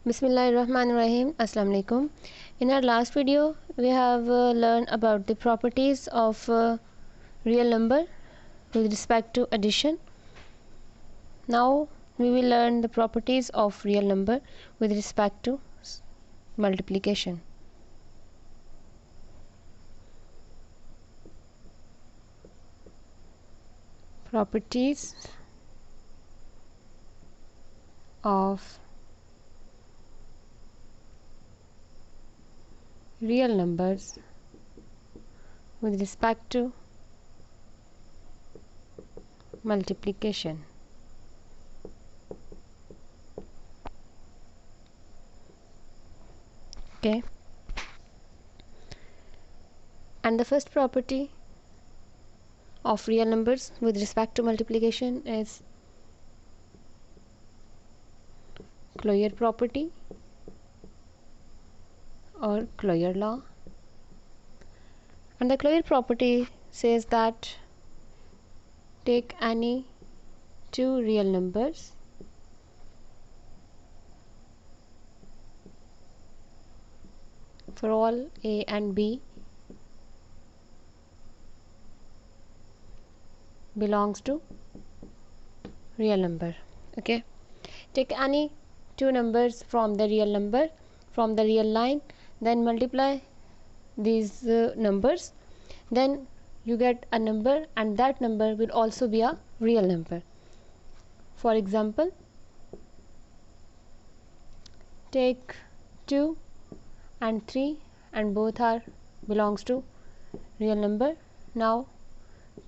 Bismillahirrahmanirrahim. Assalamu alaikum. In our last video, we have learned about the properties of real number with respect to addition. Now we will learn the properties of real number with respect to multiplication. Properties of real numbers with respect to multiplication. Okay, and the first property of real numbers with respect to multiplication is Closure property or Closure law. And the Closure property says that take any two real numbers for all a and b belongs to real number. Okay, take any two numbers from the real line, then multiply these numbers, then you get a number, and that number will also be a real number. For example, take 2 and 3 and both are belongs to real number. Now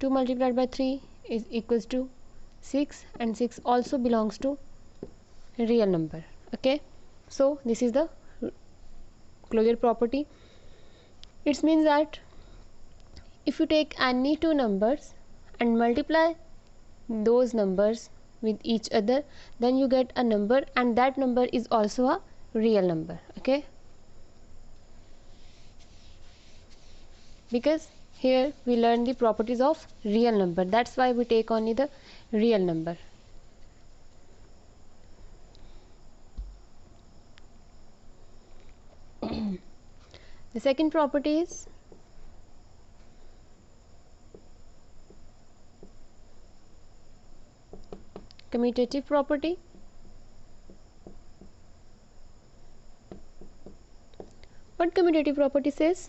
2 multiplied by 3 is equals to 6, and 6 also belongs to real number. Okay, so this is the closure property. It means that if you take any two numbers and multiply those numbers with each other, then you get a number, and that number is also a real number. Okay, because here we learn the properties of real number, that's why we take only the real number. The second property is commutative property. What commutative property says?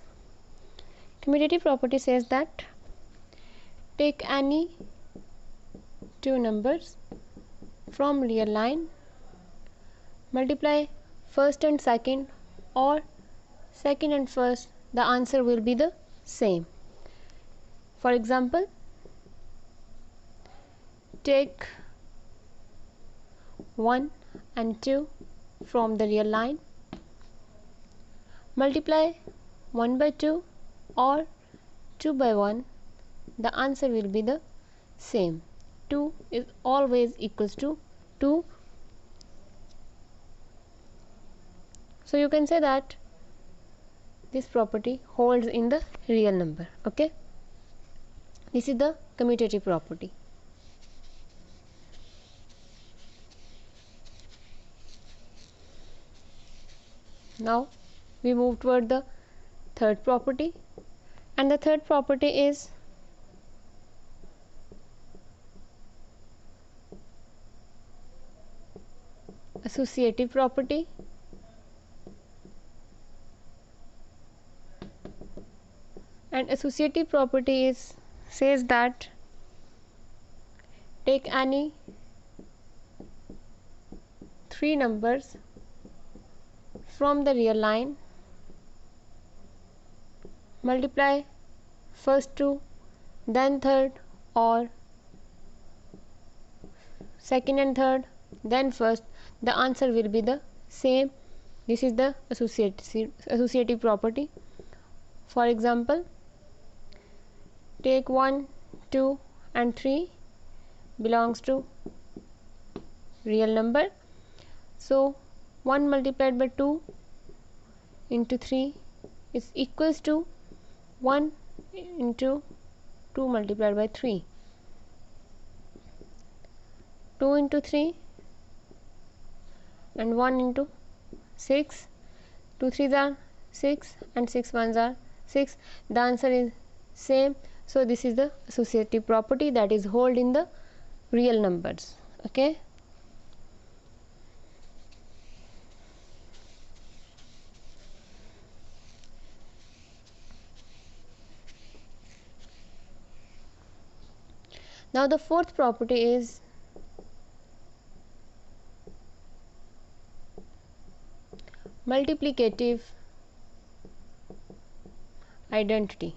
Commutative property says that take any two numbers from real line, multiply first and second, or second and first, the answer will be the same. For example, take 1 and 2 from the real line, multiply 1 by 2 or 2 by 1, the answer will be the same. 2 is always equals to 2. So you can say that this property holds in the real number. Okay, this is the commutative property. Now we move toward the third property, and the third property is associative property. And associative property says that take any three numbers from the real line, multiply first two, then third, or second and third, then first, the answer will be the same. This is the associative property. For example, take 1, 2 and 3 belongs to real number. So 1 multiplied by 2 into 3 is equals to 1 into 2 multiplied by 3. 2 into 3 and 1 into 6, 2 3s are 6 and 6 1s are 6. The answer is same. So this is the associative property that is hold in the real numbers. Okay. Now the fourth property is multiplicative identity.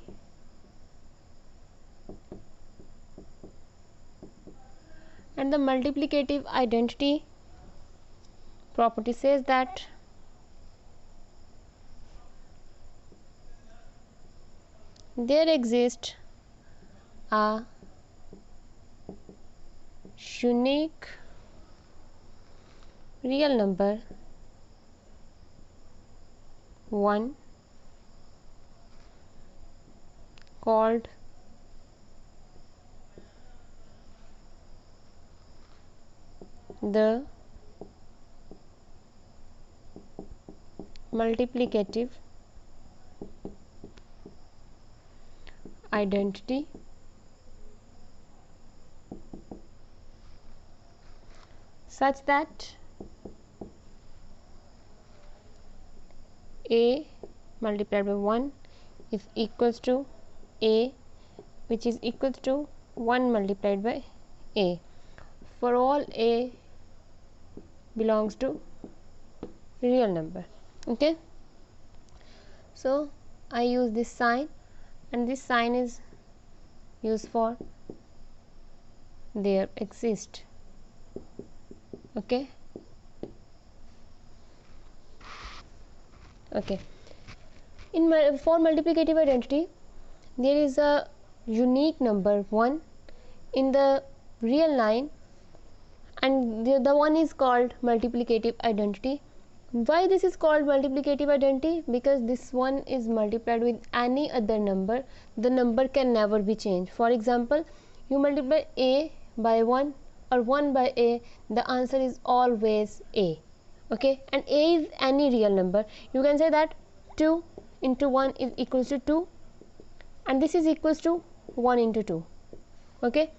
And the multiplicative identity property says that there exists a unique real number 1 called the multiplicative identity such that a multiplied by 1 is equals to a, which is equals to 1 multiplied by a for all a belongs to real number. Okay, so I use this sign, and this sign is used for there exist. Okay. Okay, for multiplicative identity there is a unique number 1 in the real line, and the one is called multiplicative identity. Why this is called multiplicative identity? Because this one is multiplied with any other number, the number can never be changed. For example, you multiply a by 1 or 1 by a, the answer is always a. Okay, and a is any real number. You can say that 2 into 1 is equals to 2, and this is equals to 1 into 2. Okay,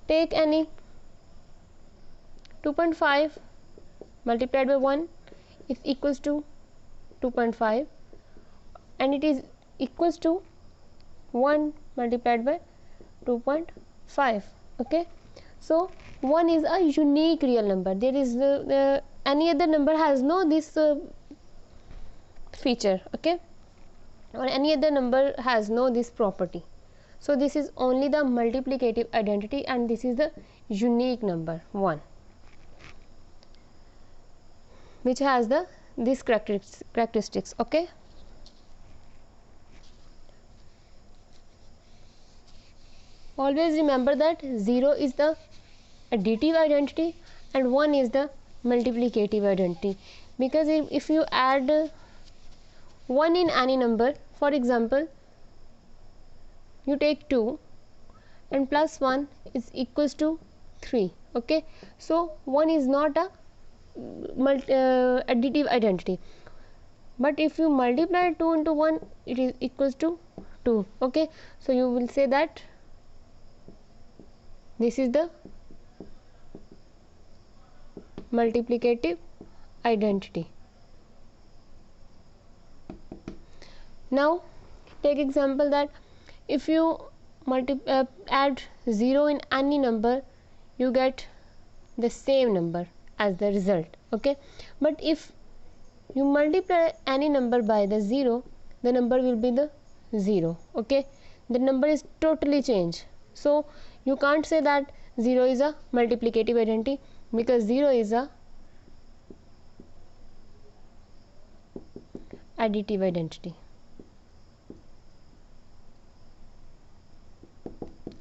take any 2.5 multiplied by 1 is equals to 2.5, and it is equals to 1 multiplied by 2.5. Okay, so 1 is a unique real number. There is any other number has no this feature. Okay, or any other number has no this property. So this is only the multiplicative identity, and this is the unique number 1, which has the these characteristics. Okay, always remember that 0 is the additive identity and 1 is the multiplicative identity, because if you add 1 in any number, for example you take 2 and plus 1 is equals to 3. Okay, so 1 is not a additive identity, but if you multiply 2 into 1 it is equals to 2. Okay, so you will say that this is the multiplicative identity. Now take example that if you add 0 in any number, you get the same number as the result. Okay, but if you multiply any number by the 0, the number will be the 0. Okay, the number is totally changed. So you can't say that 0 is a multiplicative identity, because 0 is a additive identity.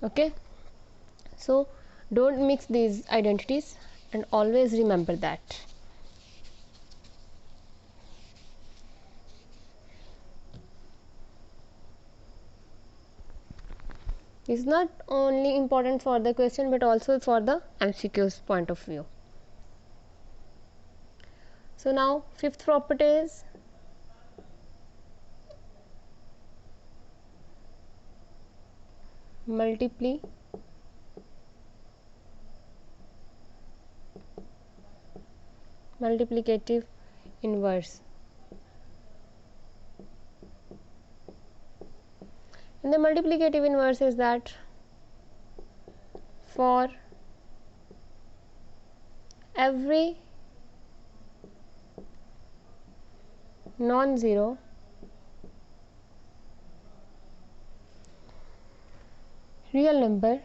Okay, so don't mix these identities, and always remember that. It's not only important for the question but also for the MCQ's point of view. So now fifth property is multiplicative inverse. And the multiplicative inverse is that for every non-zero real number,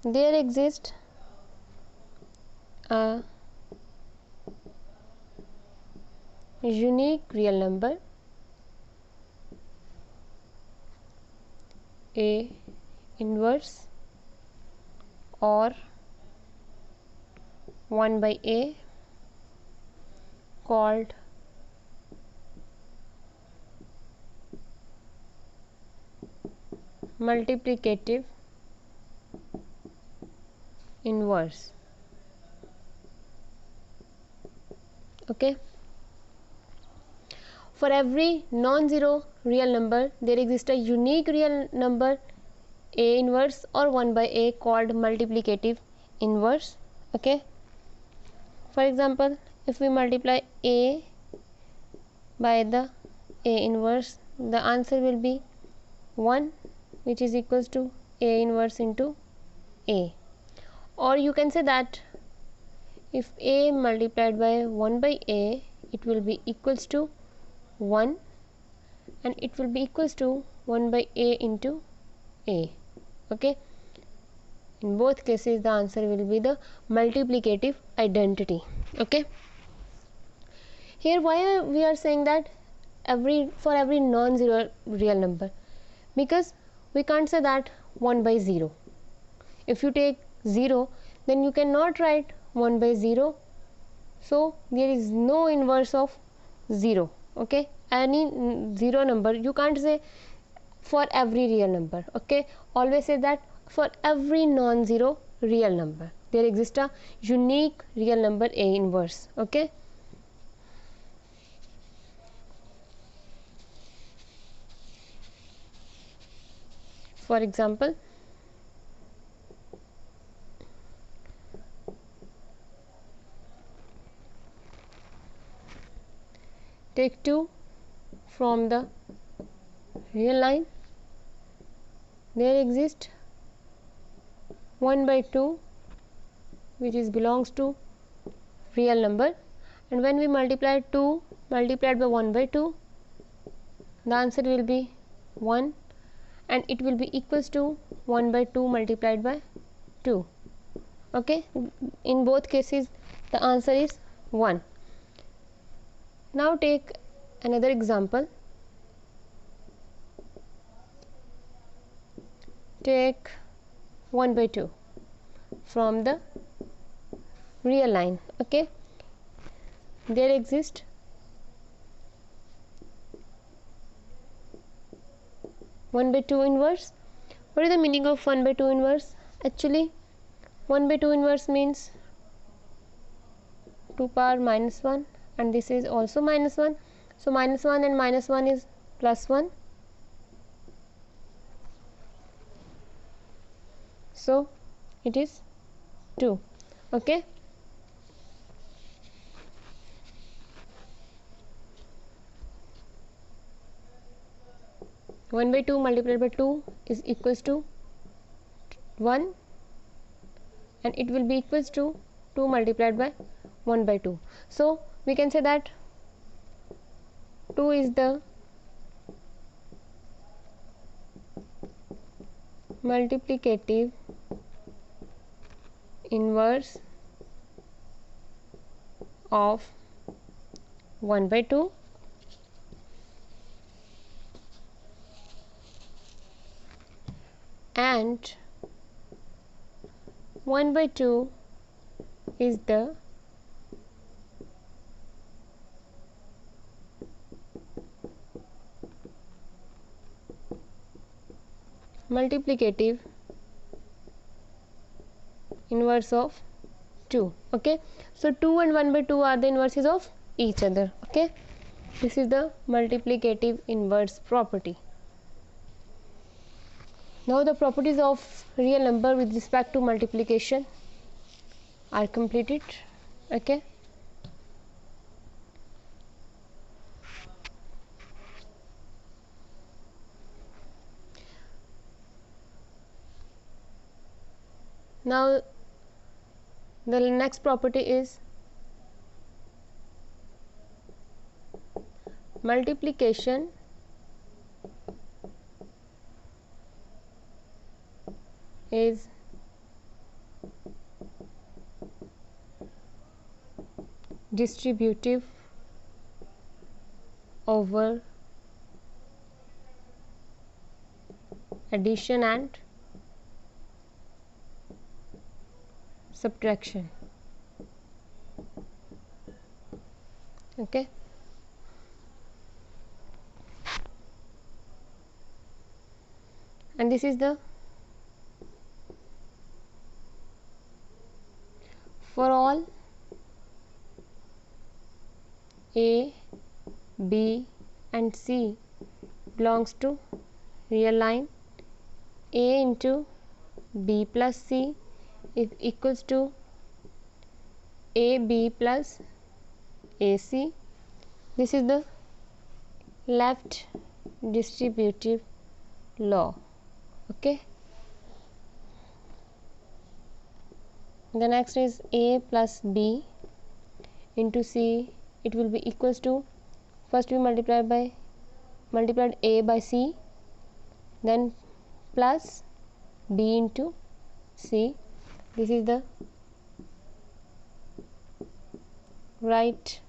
there exists a unique real number A inverse or 1 by A called multiplicative inverse. Okay, for every non-zero real number there exists a unique real number A inverse or 1 by A called multiplicative inverse. Okay, for example, if we multiply A by the A inverse, the answer will be 1, which is equals to A inverse into A. Or you can say that if A multiplied by 1 by A, it will be equals to 1, and it will be equals to 1 by A into A. Okay, in both cases the answer will be the multiplicative identity. Okay, here why we are saying that for every non-zero real number, because we can't say that 1 by 0. If you take 0, then you cannot write 1 by 0, so there is no inverse of 0. Okay, any zero number you can't say for every real number. Okay, always say that for every non-zero real number there exists a unique real number A inverse. Okay, for example, take 2 from the real line, there exists 1 by 2 which is belongs to real number, and when we multiply 2 multiplied by 1 by 2, the answer will be 1, and it will be equals to 1 by 2 multiplied by 2. Okay, in both cases the answer is 1. Now take another example. Take 1 by 2 from the real line. Okay, there exists 1 by 2 inverse. What is the meaning of 1 by 2 inverse? Actually 1 by 2 inverse means 2 power minus 1, and this is also minus 1, so minus 1 and minus 1 is plus 1, so it is 2. Okay, one by 2 multiplied by 2 is equals to 1, and it will be equals to 2 multiplied by 1 by 2. So we can say that 2 is the multiplicative inverse of 1 by 2, and 1 by 2 is the multiplicative inverse of 2. Okay, so 2 and 1 by 2 are the inverses of each other. Okay, this is the multiplicative inverse property. Now the properties of real number with respect to multiplication are completed. Okay, now the next property is multiplication is distributive over addition and subtraction. Okay, and this is the for all A, B and C belongs to real line, A into B plus C is equals to AB plus AC. This is the left distributive law. Okay, the next is A plus B into C, it will be equals to, first we multiplied A by C, then plus B into C. This is the right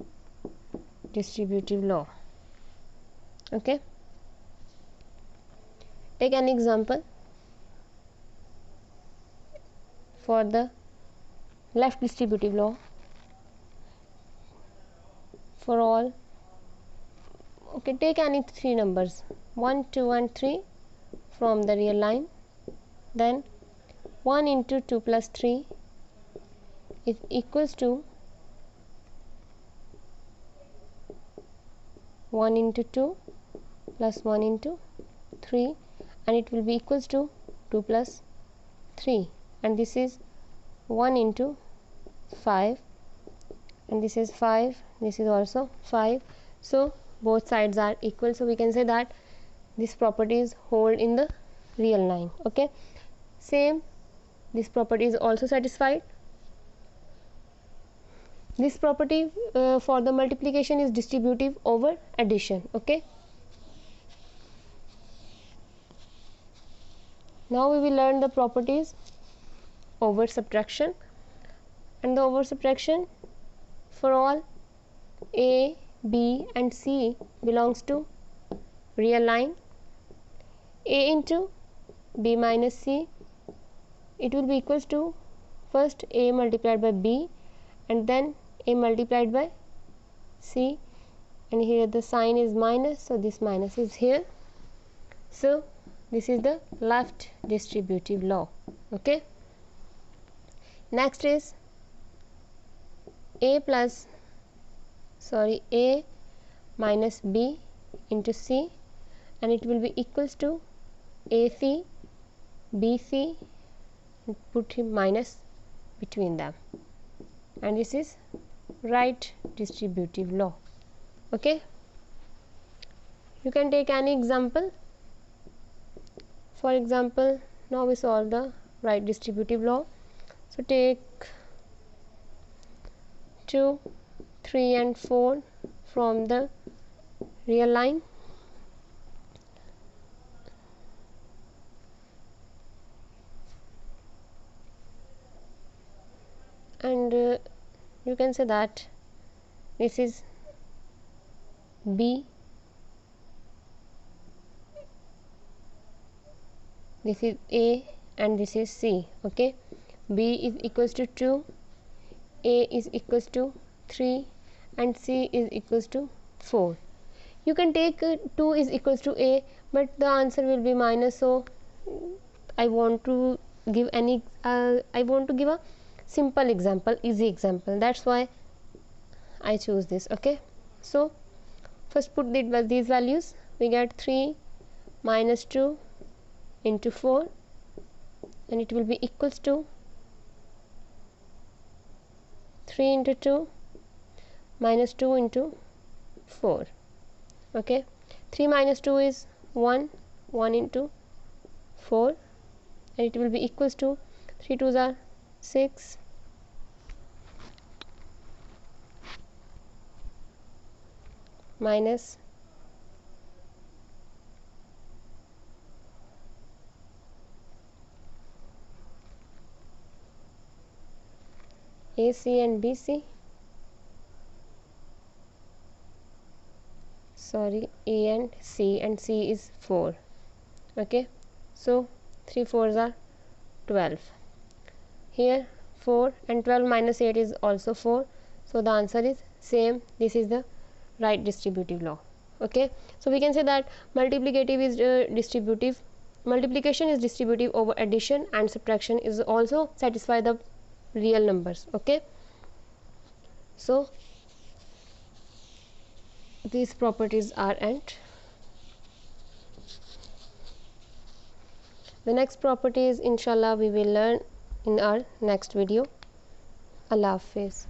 distributive law. Okay, take an example for the left distributive law. For all, okay, take any three numbers 1, 2 and 3 from the real line, then 1 into 2 plus 3 is equals to 1 into 2 plus 1 into 3, and it will be equals to 2 plus 3, and this is 1 into 5, and this is 5, this is also 5, so both sides are equal, so we can say that this property is hold in the real line. Okay, same, this property is also satisfied. This property for the multiplication is distributive over addition. Okay, now we will learn the properties over subtraction, and the over subtraction for all A, B and C belongs to real line, A into B minus C, it will be equals to first A multiplied by B and then A multiplied by C, and here the sign is minus, so this minus is here, so this is the left distributive law. Okay, next is A minus B into C, and it will be equals to AC BC, put minus between them, and this is right distributive law. Okay, you can take any example. For example, now we solve the right distributive law, so take 2, 3 and 4 from the real line, and you can say that this is B, this is A and this is C. Okay, B is equals to 2, A is equals to 3 and C is equals to 4. You can take 2 is equals to A, but the answer will be minus, so I want to give a simple example, easy example, that's why I choose this. Okay, so first put these values. We get 3 minus 2 into 4, and it will be equals to 3 into 2 minus 2 into 4. Okay, 3 minus 2 is 1, 1 into 4, and it will be equals to 3 2s are 6 minus AC and BC, sorry, A and C is 4. Okay, so 3 4s are 12. Here 4 and 12 minus 8 is also 4, so the answer is same. This is the right distributive law. Okay, so we can say that multiplicative is distributive, multiplication is distributive over addition, and subtraction is also satisfy the real numbers. Okay, so these properties are and the next properties inshallah we will learn in our next video. Allah Hafiz.